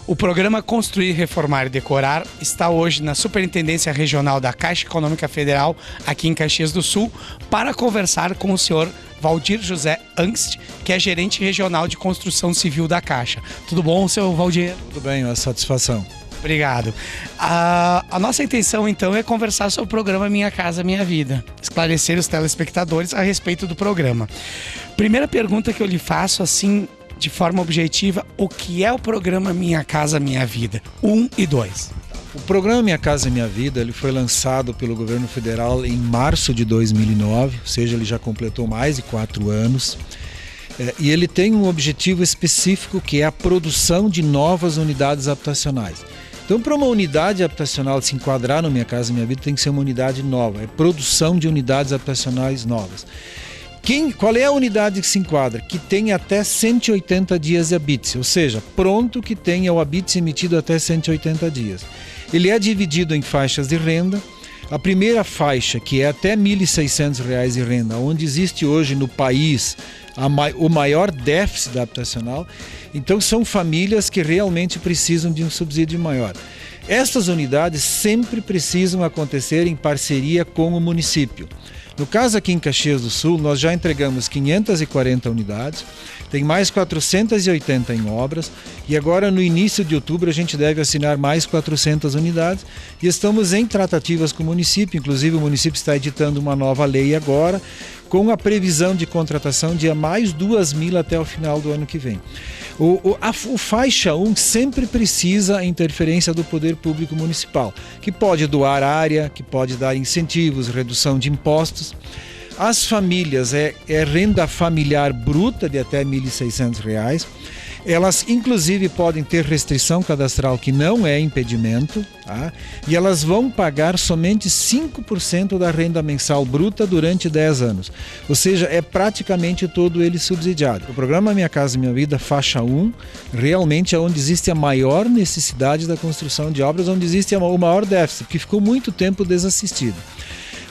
O programa Construir, Reformar e Decorar está hoje na Superintendência Regional da Caixa Econômica Federal, aqui em Caxias do Sul, para conversar com o senhor Valdir José Angst, que é gerente regional de construção civil da Caixa. Tudo bom, seu Valdir? Tudo bem, uma satisfação. Obrigado. A nossa intenção, então, é conversar sobre o programa Minha Casa Minha Vida, esclarecer os telespectadores a respeito do programa. Primeira pergunta que eu lhe faço, assim, de forma objetiva, o que é o programa Minha Casa Minha Vida 1 e 2? O programa Minha Casa Minha Vida ele foi lançado pelo governo federal em março de 2009, ou seja, ele já completou mais de 4 anos. E ele tem um objetivo específico que é a produção de novas unidades habitacionais. Então, para uma unidade habitacional se enquadrar no Minha Casa Minha Vida, tem que ser uma unidade nova, é produção de unidades habitacionais novas. Qual é a unidade que se enquadra? Que tem até 180 dias de habite, ou seja, pronto que tenha o habite emitido até 180 dias. Ele é dividido em faixas de renda. A primeira faixa, que é até R$ 1.600 de renda, onde existe hoje no país o maior déficit habitacional, então são famílias que realmente precisam de um subsídio maior. Estas unidades sempre precisam acontecer em parceria com o município. No caso aqui em Caxias do Sul, nós já entregamos 540 unidades, tem mais 480 em obras e agora no início de outubro a gente deve assinar mais 400 unidades e estamos em tratativas com o município, inclusive o município está editando uma nova lei agora com a previsão de contratação de mais 2.000 até o final do ano que vem. O faixa 1 sempre precisa a interferência do poder público municipal, que pode doar área, que pode dar incentivos, redução de impostos. As famílias é renda familiar bruta de até R$ 1.600. Elas inclusive podem ter restrição cadastral que não é impedimento, tá? E elas vão pagar somente 5% da renda mensal bruta durante 10 anos. Ou seja, é praticamente todo ele subsidiado. O programa Minha Casa Minha Vida, faixa 1, realmente é onde existe a maior necessidade da construção de obras, onde existe o maior déficit, porque ficou muito tempo desassistido.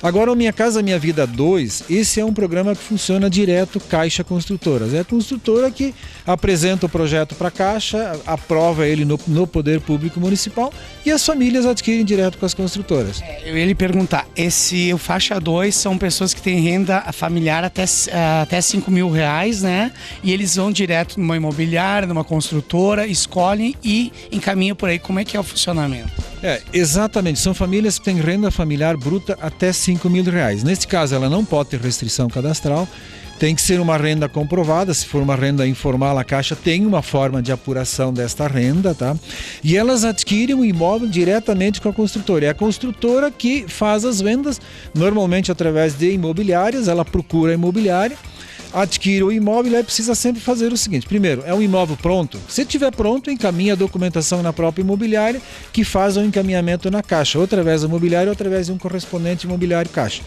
Agora o Minha Casa Minha Vida 2, esse é um programa que funciona direto Caixa Construtoras. É a construtora que apresenta o projeto para a Caixa, aprova ele no Poder Público Municipal e as famílias adquirem direto com as construtoras. Eu ia lhe perguntar, o faixa 2 são pessoas que têm renda familiar até R$5.000, né? E eles vão direto numa imobiliária, numa construtora, escolhem e encaminham por aí. Como é que é o funcionamento? Exatamente, são famílias que têm renda familiar bruta até R$5.000. Neste caso, ela não pode ter restrição cadastral, tem que ser uma renda comprovada. Se for uma renda informal, a Caixa tem uma forma de apuração desta renda, tá? E elas adquirem o imóvel diretamente com a construtora. É a construtora que faz as vendas, normalmente através de imobiliárias, ela procura a imobiliária, adquire o imóvel e aí precisa sempre fazer o seguinte: primeiro, é um imóvel pronto? Se estiver pronto, encaminha a documentação na própria imobiliária, que faz o encaminhamento na Caixa, ou através do imobiliário ou através de um correspondente imobiliário Caixa.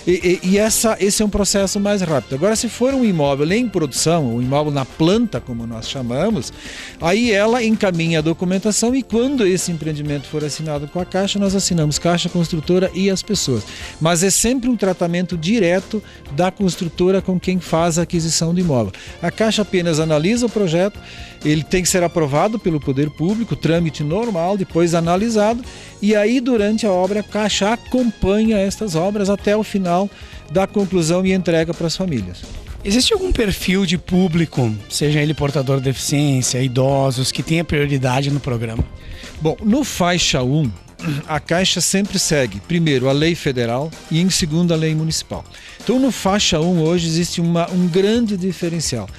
Esse é um processo mais rápido. Agora, se for um imóvel em produção, um imóvel na planta, como nós chamamos, aí ela encaminha a documentação e quando esse empreendimento for assinado com a Caixa, nós assinamos Caixa, construtora e as pessoas. Mas é sempre um tratamento direto da construtora com quem faz a aquisição do imóvel. A Caixa apenas analisa o projeto, ele tem que ser aprovado pelo poder público, trâmite normal, depois analisado, e aí durante a obra a Caixa acompanha estas obras até o final da conclusão e entrega para as famílias. Existe algum perfil de público, seja ele portador de deficiência, idosos, que tenha prioridade no programa? Bom, no faixa 1, a Caixa sempre segue, primeiro, a lei federal e, em segundo, a lei municipal. Então, no faixa 1, hoje existe um grande diferencial.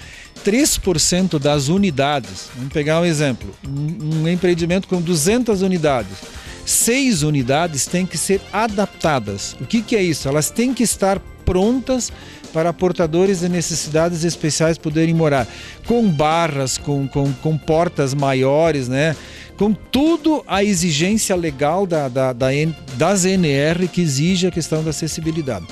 3% das unidades, vamos pegar um exemplo, um empreendimento com 200 unidades, 6 unidades têm que ser adaptadas. O que é isso? Elas têm que estar prontas para portadores de necessidades especiais poderem morar, com barras, com portas maiores, né? Com tudo a exigência legal das NR que exige a questão da acessibilidade.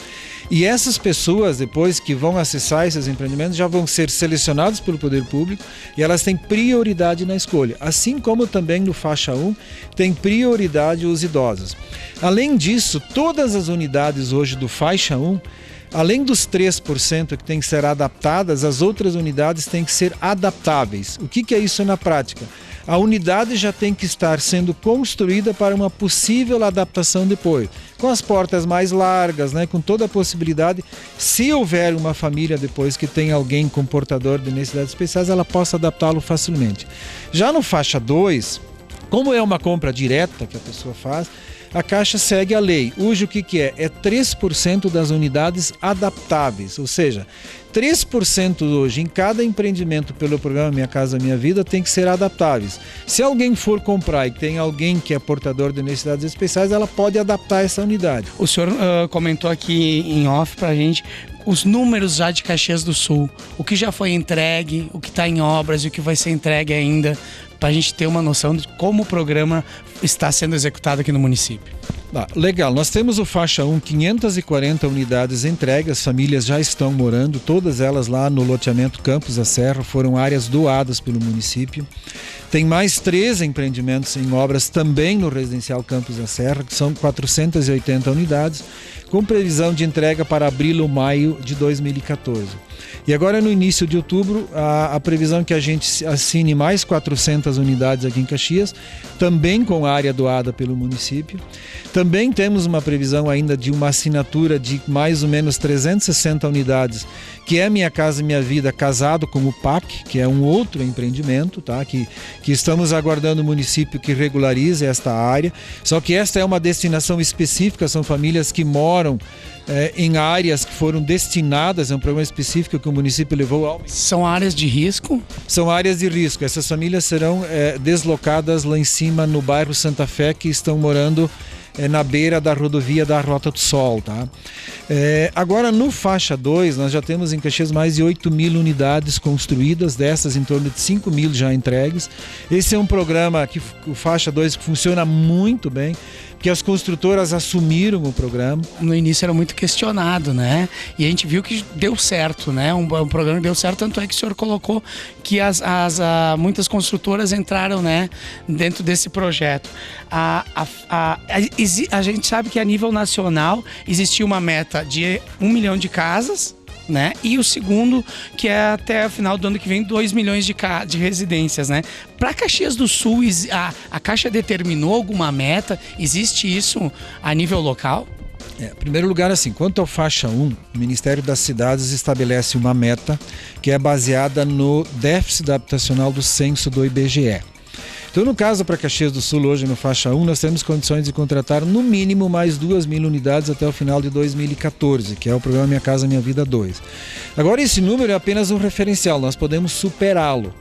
E essas pessoas, depois que vão acessar esses empreendimentos, já vão ser selecionadas pelo poder público e elas têm prioridade na escolha. Assim como também no faixa 1, tem prioridade os idosos. Além disso, todas as unidades hoje do faixa 1, Além dos 3% que têm que ser adaptadas, as outras unidades têm que ser adaptáveis. O que é isso na prática? A unidade já tem que estar sendo construída para uma possível adaptação depois, com as portas mais largas, né, com toda a possibilidade, se houver uma família depois que tem alguém com portador de necessidades especiais, ela possa adaptá-lo facilmente. Já no faixa 2, como é uma compra direta que a pessoa faz, a Caixa segue a lei. Hoje o que é? É 3% das unidades adaptáveis, ou seja, 3% hoje em cada empreendimento pelo programa Minha Casa Minha Vida tem que ser adaptáveis. Se alguém for comprar e tem alguém que é portador de necessidades especiais, ela pode adaptar essa unidade. O senhor comentou aqui em off pra gente os números já de Caxias do Sul, o que já foi entregue, o que está em obras e o que vai ser entregue ainda, para a gente ter uma noção de como o programa está sendo executado aqui no município. Legal, nós temos o faixa 1, 540 unidades entregues, as famílias já estão morando, todas elas lá no loteamento Campos da Serra, foram áreas doadas pelo município. Tem mais 3 empreendimentos em obras também no residencial Campos da Serra, que são 480 unidades, com previsão de entrega para abril ou maio de 2014. E agora no início de outubro, a previsão é que a gente assine mais 400 unidades aqui em Caxias, também com área doada pelo município. Também temos uma previsão ainda de uma assinatura de mais ou menos 360 unidades, que é Minha Casa Minha Vida casado com o PAC, que é um outro empreendimento, tá? que estamos aguardando o município que regularize esta área. Só que esta é uma destinação específica, são famílias que moram em áreas que foram destinadas, é um programa específico que o município levou ao... São áreas de risco? São áreas de risco. Essas famílias serão deslocadas lá em cima no bairro Santa Fé, que estão morando na beira da rodovia da Rota do Sol. Tá? Agora no faixa 2, nós já temos em Caxias mais de 8.000 unidades construídas, dessas em torno de 5.000 já entregues. Esse é um programa que o faixa 2 funciona muito bem, porque as construtoras assumiram o programa. No início era muito questionado, né? E a gente viu que deu certo, né? Um programa que deu certo, tanto é que o senhor colocou que muitas construtoras entraram, né, dentro desse projeto. A gente sabe que a nível nacional existia uma meta de 1 milhão de casas, né? E o segundo, que é até o final do ano que vem, 2 milhões de residências, né? Para Caxias do Sul, a Caixa determinou alguma meta? Existe isso a nível local? Em primeiro lugar, assim, quanto ao faixa 1, o Ministério das Cidades estabelece uma meta que é baseada no déficit habitacional do censo do IBGE. Então, no caso para Caxias do Sul, hoje no faixa 1, nós temos condições de contratar no mínimo mais 2.000 unidades até o final de 2014, que é o programa Minha Casa Minha Vida 2. Agora, esse número é apenas um referencial, nós podemos superá-lo.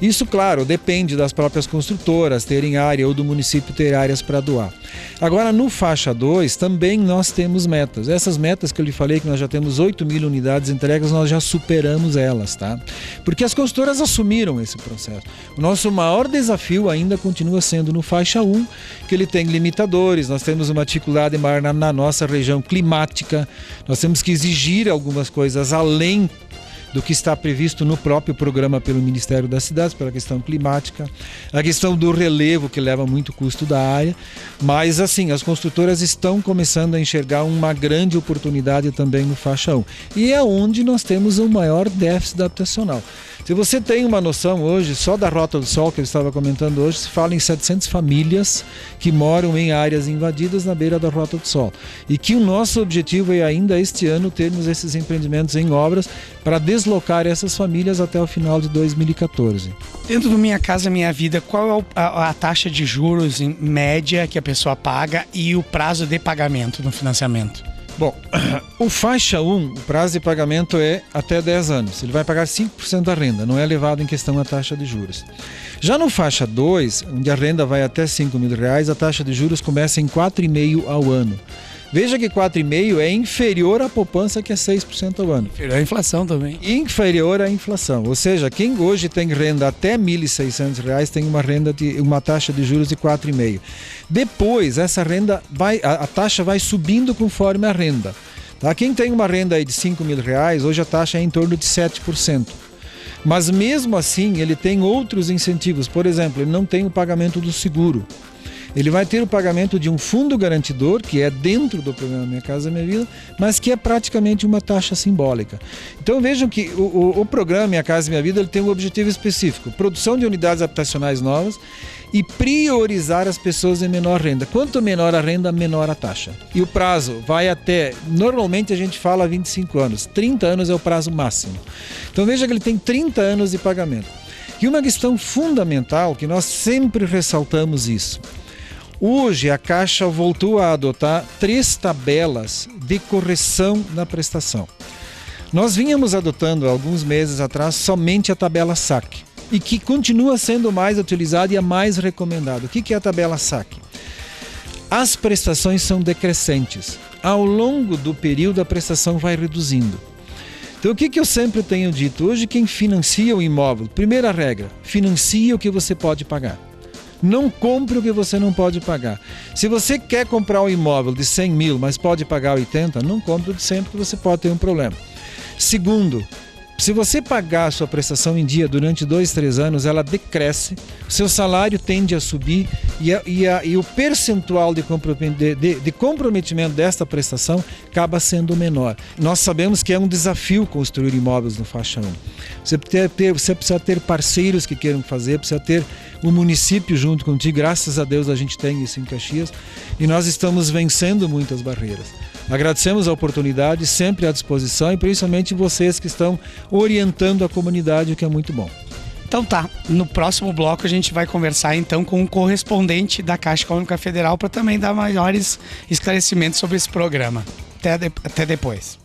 Isso, claro, depende das próprias construtoras terem área ou do município ter áreas para doar. Agora, no faixa 2, também nós temos metas. Essas metas que eu lhe falei, que nós já temos 8.000 unidades entregas, nós já superamos elas, tá? Porque as construtoras assumiram esse processo. O nosso maior desafio ainda continua sendo no faixa 1, que ele tem limitadores, nós temos uma dificuldade maior na nossa região climática, nós temos que exigir algumas coisas além do que está previsto no próprio programa pelo Ministério das Cidades, pela questão climática, a questão do relevo, que leva muito custo da área, mas assim, as construtoras estão começando a enxergar uma grande oportunidade também no faixa 1, e é onde nós temos o maior déficit habitacional. Se você tem uma noção hoje, só da Rota do Sol, que eu estava comentando hoje, se fala em 700 famílias que moram em áreas invadidas na beira da Rota do Sol. E que o nosso objetivo é ainda este ano termos esses empreendimentos em obras para deslocar essas famílias até o final de 2014. Dentro do Minha Casa Minha Vida, qual é a taxa de juros em média que a pessoa paga e o prazo de pagamento no financiamento? Bom, o faixa 1, o prazo de pagamento é até 10 anos. Ele vai pagar 5% da renda, não é levado em questão a taxa de juros. Já no faixa 2, onde a renda vai até R$5.000, a taxa de juros começa em 4,5% ao ano. Veja que 4,5% é inferior à poupança, que é 6% ao ano. Inferior à inflação também. Inferior à inflação. Ou seja, quem hoje tem renda até R$1.600 tem uma taxa de juros de 4,5%. Depois, essa renda a taxa vai subindo conforme a renda. Tá? Quem tem uma renda aí de R$5.000, hoje a taxa é em torno de 7%. Mas mesmo assim, ele tem outros incentivos. Por exemplo, ele não tem o pagamento do seguro. Ele vai ter o pagamento de um fundo garantidor, que é dentro do programa Minha Casa Minha Vida, mas que é praticamente uma taxa simbólica. Então vejam que o programa Minha Casa Minha Vida ele tem um objetivo específico: produção de unidades habitacionais novas e priorizar as pessoas em menor renda. Quanto menor a renda, menor a taxa. E o prazo vai até, normalmente a gente fala 25 anos, 30 anos é o prazo máximo. Então veja que ele tem 30 anos de pagamento. E uma questão fundamental, que nós sempre ressaltamos isso. Hoje a Caixa voltou a adotar 3 tabelas de correção na prestação. Nós vínhamos adotando alguns meses atrás somente a tabela SAC, e que continua sendo mais utilizada e a mais recomendada. O que é a tabela SAC? As prestações são decrescentes. Ao longo do período a prestação vai reduzindo. Então o que eu sempre tenho dito? Hoje quem financia o imóvel, primeira regra, financie o que você pode pagar. Não compre o que você não pode pagar. Se você quer comprar um imóvel de 100 mil, mas pode pagar 80, não compre o de 100 porque você pode ter um problema. Segundo, se você pagar a sua prestação em dia durante 2, 3 anos, ela decresce, seu salário tende a subir e o percentual de comprometimento desta prestação acaba sendo menor. Nós sabemos que é um desafio construir imóveis no faixa 1. Você precisa ter parceiros que queiram fazer, precisa ter o município junto contigo. Graças a Deus a gente tem isso em Caxias e nós estamos vencendo muitas barreiras. Agradecemos a oportunidade, sempre à disposição, e principalmente vocês que estão orientando a comunidade, o que é muito bom. Então tá, no próximo bloco a gente vai conversar então com um correspondente da Caixa Econômica Federal para também dar maiores esclarecimentos sobre esse programa. Até depois.